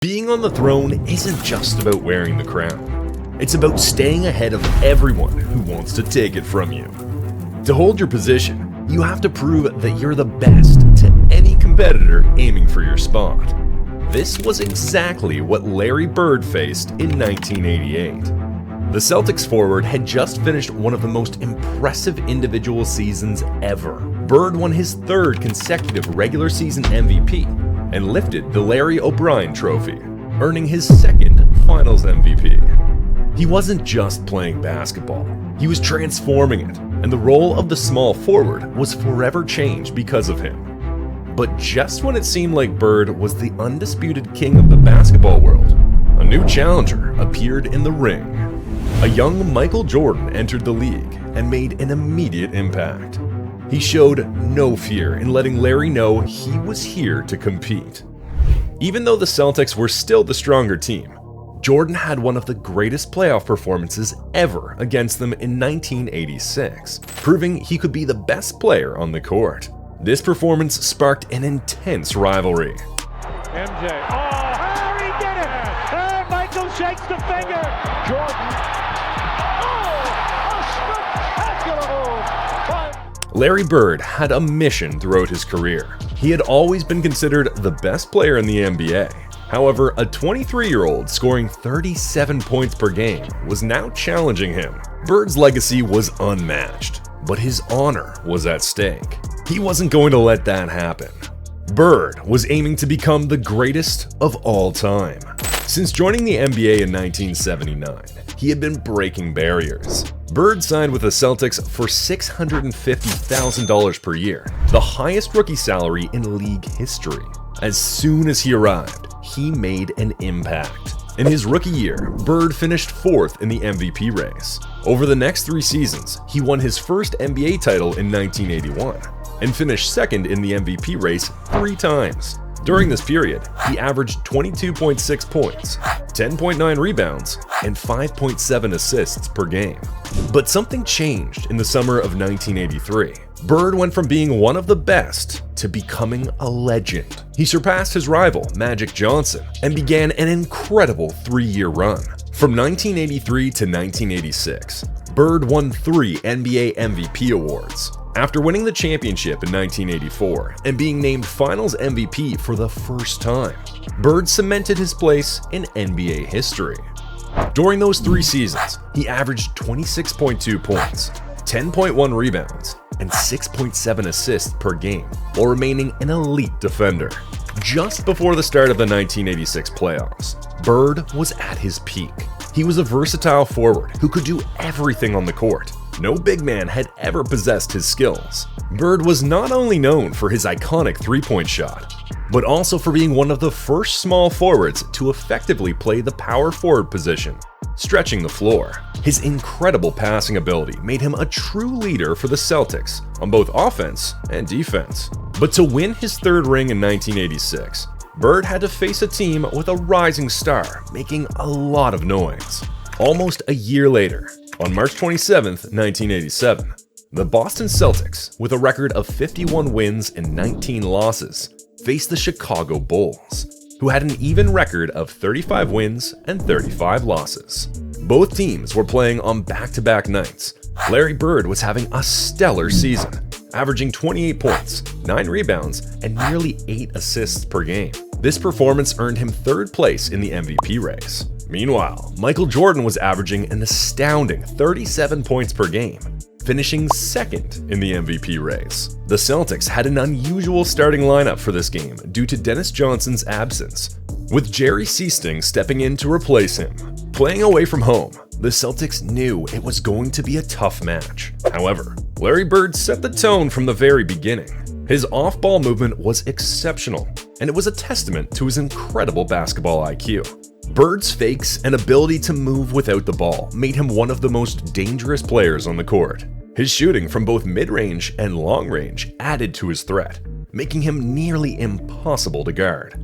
Being on the throne isn't just about wearing the crown. It's about staying ahead of everyone who wants to take it from you. To hold your position, you have to prove that you're the best to any competitor aiming for your spot. This was exactly what Larry Bird faced in 1988. The Celtics forward had just finished one of the most impressive individual seasons ever. Bird won his third consecutive regular season MVP and lifted the Larry O'Brien Trophy, earning his second Finals MVP. He wasn't just playing basketball, he was transforming it, and the role of the small forward was forever changed because of him. But just when it seemed like Bird was the undisputed king of the basketball world, a new challenger appeared in the ring. A young Michael Jordan entered the league and made an immediate impact. He showed no fear in letting Larry know he was here to compete. Even though the Celtics were still the stronger team, Jordan had one of the greatest playoff performances ever against them in 1986, proving he could be the best player on the court. This performance sparked an intense rivalry. MJ, he did it! Michael shakes the finger! Jordan, a spectacular move! Larry Bird had a mission throughout his career. He had always been considered the best player in the NBA. However, a 23-year-old scoring 37 points per game was now challenging him. Bird's legacy was unmatched, but his honor was at stake. He wasn't going to let that happen. Bird was aiming to become the greatest of all time. Since joining the NBA in 1979, he had been breaking barriers. Bird signed with the Celtics for $650,000 per year, the highest rookie salary in league history. As soon as he arrived, he made an impact. In his rookie year, Bird finished fourth in the MVP race. Over the next 3 seasons, he won his first NBA title in 1981 and finished second in the MVP race 3 times. During this period, he averaged 22.6 points, 10.9 rebounds, and 5.7 assists per game. But something changed in the summer of 1983. Bird went from being one of the best to becoming a legend. He surpassed his rival, Magic Johnson, and began an incredible 3-year run. From 1983 to 1986, Bird won 3 NBA MVP awards. After winning the championship in 1984 and being named Finals MVP for the first time, Bird cemented his place in NBA history. During those 3 seasons, he averaged 26.2 points, 10.1 rebounds, and 6.7 assists per game, while remaining an elite defender. Just before the start of the 1986 playoffs, Bird was at his peak. He was a versatile forward who could do everything on the court. No big man had ever possessed his skills. Bird was not only known for his iconic 3-point shot, but also for being one of the first small forwards to effectively play the power forward position, stretching the floor. His incredible passing ability made him a true leader for the Celtics on both offense and defense. But to win his 3rd ring in 1986, Bird had to face a team with a rising star making a lot of noise. Almost a year later, on March 27, 1987, the Boston Celtics, with a record of 51 wins and 19 losses, faced the Chicago Bulls, who had an even record of 35 wins and 35 losses. Both teams were playing on back-to-back nights. Larry Bird was having a stellar season, averaging 28 points, 9 rebounds, and nearly 8 assists per game. This performance earned him 3rd place in the MVP race. Meanwhile, Michael Jordan was averaging an astounding 37 points per game, finishing 2nd in the MVP race. The Celtics had an unusual starting lineup for this game due to Dennis Johnson's absence, with Jerry Sichting stepping in to replace him. Playing away from home, the Celtics knew it was going to be a tough match. However, Larry Bird set the tone from the very beginning. His off-ball movement was exceptional, and it was a testament to his incredible basketball IQ. Bird's fakes and ability to move without the ball made him one of the most dangerous players on the court. His shooting from both mid-range and long-range added to his threat, making him nearly impossible to guard.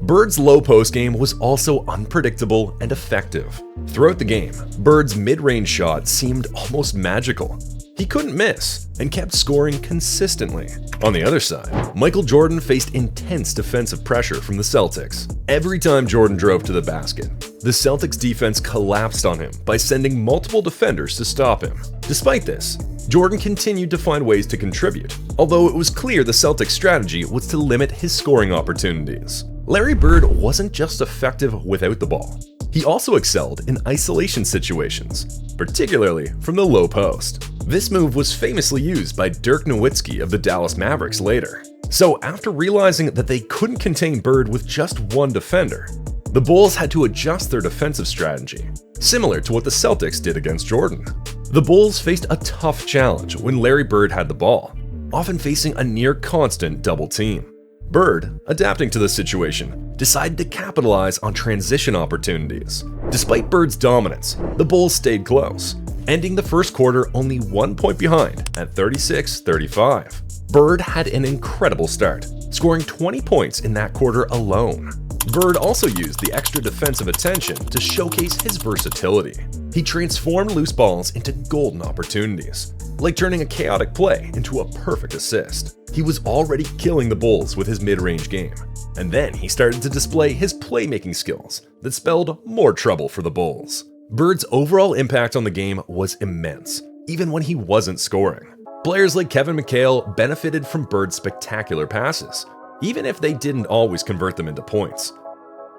Bird's low post game was also unpredictable and effective. Throughout the game, Bird's mid-range shot seemed almost magical. He couldn't miss and kept scoring consistently. On the other side, Michael Jordan faced intense defensive pressure from the Celtics. Every time Jordan drove to the basket, the Celtics defense collapsed on him by sending multiple defenders to stop him. Despite this, Jordan continued to find ways to contribute, although it was clear the Celtics' strategy was to limit his scoring opportunities. Larry Bird wasn't just effective without the ball. He also excelled in isolation situations, particularly from the low post. This move was famously used by Dirk Nowitzki of the Dallas Mavericks later. So after realizing that they couldn't contain Bird with just one defender, the Bulls had to adjust their defensive strategy, similar to what the Celtics did against Jordan. The Bulls faced a tough challenge when Larry Bird had the ball, often facing a near constant double team. Bird, adapting to the situation, decided to capitalize on transition opportunities. Despite Bird's dominance, the Bulls stayed close, ending the first quarter only 1 point behind at 36-35. Bird had an incredible start, scoring 20 points in that quarter alone. Bird also used the extra defensive attention to showcase his versatility. He transformed loose balls into golden opportunities, like turning a chaotic play into a perfect assist. He was already killing the Bulls with his mid-range game, and then he started to display his playmaking skills that spelled more trouble for the Bulls. Bird's overall impact on the game was immense, even when he wasn't scoring. Players like Kevin McHale benefited from Bird's spectacular passes, even if they didn't always convert them into points.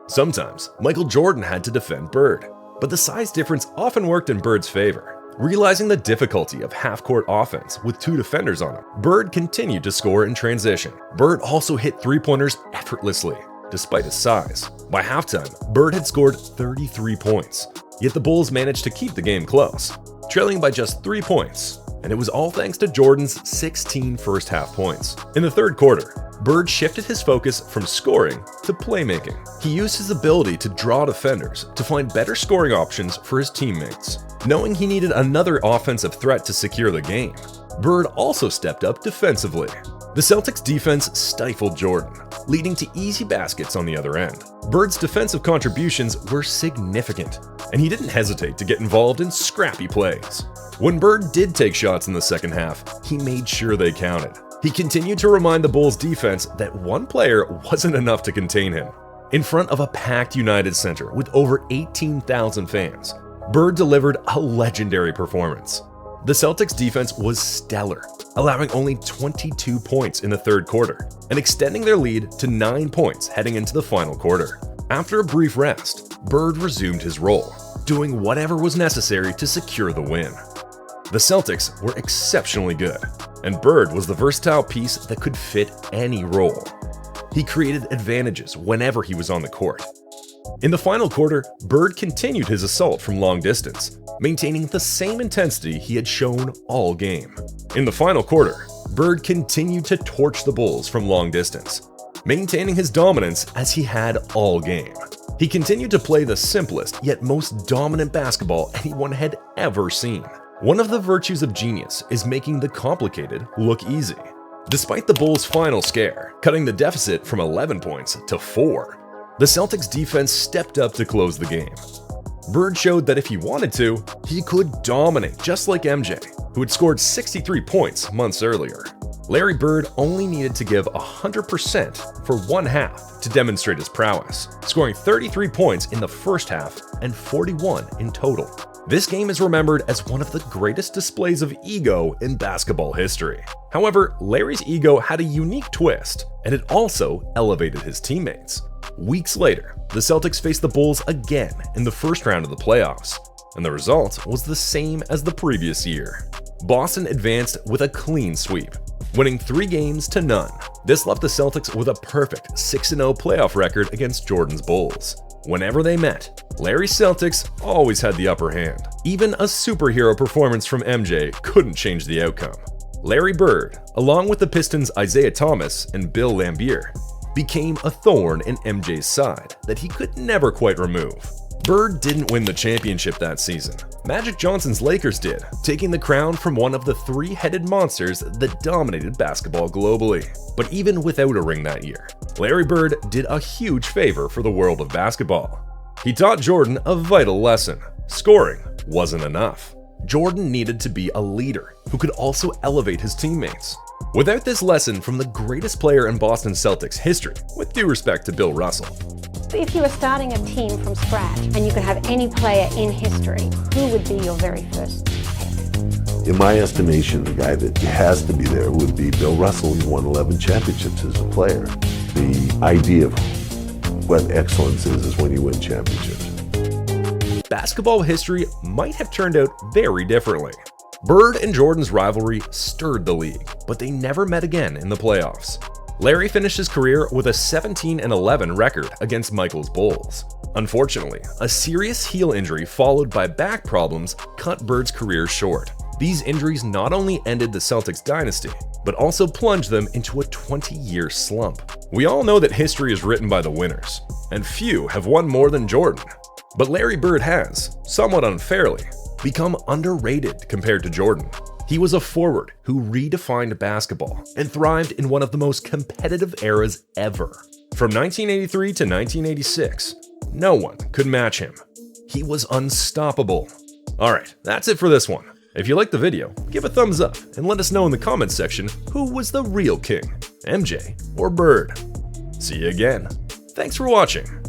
Sometimes, Michael Jordan had to defend Bird, but the size difference often worked in Bird's favor. Realizing the difficulty of half-court offense with two defenders on him, Bird continued to score in transition. Bird also hit three-pointers effortlessly, despite his size. By halftime, Bird had scored 33 points, yet the Bulls managed to keep the game close, trailing by just 3 points, and it was all thanks to Jordan's 16 first-half points. In the third quarter, Bird shifted his focus from scoring to playmaking. He used his ability to draw defenders to find better scoring options for his teammates. Knowing he needed another offensive threat to secure the game, Bird also stepped up defensively. The Celtics defense stifled Jordan, leading to easy baskets on the other end. Bird's defensive contributions were significant, and he didn't hesitate to get involved in scrappy plays. When Bird did take shots in the second half, he made sure they counted. He continued to remind the Bulls defense that one player wasn't enough to contain him. In front of a packed United Center with over 18,000 fans, Bird delivered a legendary performance. The Celtics defense was stellar, allowing only 22 points in the third quarter and extending their lead to 9 points heading into the final quarter. After a brief rest, Bird resumed his role, doing whatever was necessary to secure the win. The Celtics were exceptionally good, and Bird was the versatile piece that could fit any role. He created advantages whenever he was on the court. In the final quarter, Bird continued his assault from long distance, maintaining the same intensity he had shown all game. In the final quarter, Bird continued to torch the Bulls from long distance, maintaining his dominance as he had all game. He continued to play the simplest yet most dominant basketball anyone had ever seen. One of the virtues of genius is making the complicated look easy. Despite the Bulls' final scare, cutting the deficit from 11 points to 4, the Celtics defense stepped up to close the game. Bird showed that if he wanted to, he could dominate just like MJ, who had scored 63 points months earlier. Larry Bird only needed to give 100% for one half to demonstrate his prowess, scoring 33 points in the first half and 41 in total. This game is remembered as one of the greatest displays of ego in basketball history. However, Larry's ego had a unique twist, and it also elevated his teammates. Weeks later, the Celtics faced the Bulls again in the first round of the playoffs, and the result was the same as the previous year. Boston advanced with a clean sweep, winning 3 games to none. This left the Celtics with a perfect 6-0 playoff record against Jordan's Bulls. Whenever they met, Larry's Celtics always had the upper hand. Even a superhero performance from MJ couldn't change the outcome. Larry Bird, along with the Pistons' Isaiah Thomas and Bill Laimbeer, became a thorn in MJ's side that he could never quite remove. Bird didn't win the championship that season. Magic Johnson's Lakers did, taking the crown from one of the 3-headed monsters that dominated basketball globally. But even without a ring that year, Larry Bird did a huge favor for the world of basketball. He taught Jordan a vital lesson: scoring wasn't enough. Jordan needed to be a leader who could also elevate his teammates. Without this lesson from the greatest player in Boston Celtics history, with due respect to Bill Russell. If you were starting a team from scratch and you could have any player in history, who would be your very first pick? In my estimation, the guy that has to be there would be Bill Russell. He won 11 championships as a player. The idea of what excellence is when you win championships. Basketball history might have turned out very differently. Bird and Jordan's rivalry stirred the league, but they never met again in the playoffs. Larry finished his career with a 17-11 record against Michael's Bulls. Unfortunately, a serious heel injury followed by back problems cut Bird's career short. These injuries not only ended the Celtics dynasty, but also plunged them into a 20-year slump. We all know that history is written by the winners, and few have won more than Jordan. But Larry Bird has, somewhat unfairly, become underrated compared to Jordan. He was a forward who redefined basketball and thrived in one of the most competitive eras ever. From 1983 to 1986, no one could match him. He was unstoppable. Alright, that's it for this one. If you liked the video, give a thumbs up and let us know in the comments section who was the real king, MJ or Bird. See you again. Thanks for watching.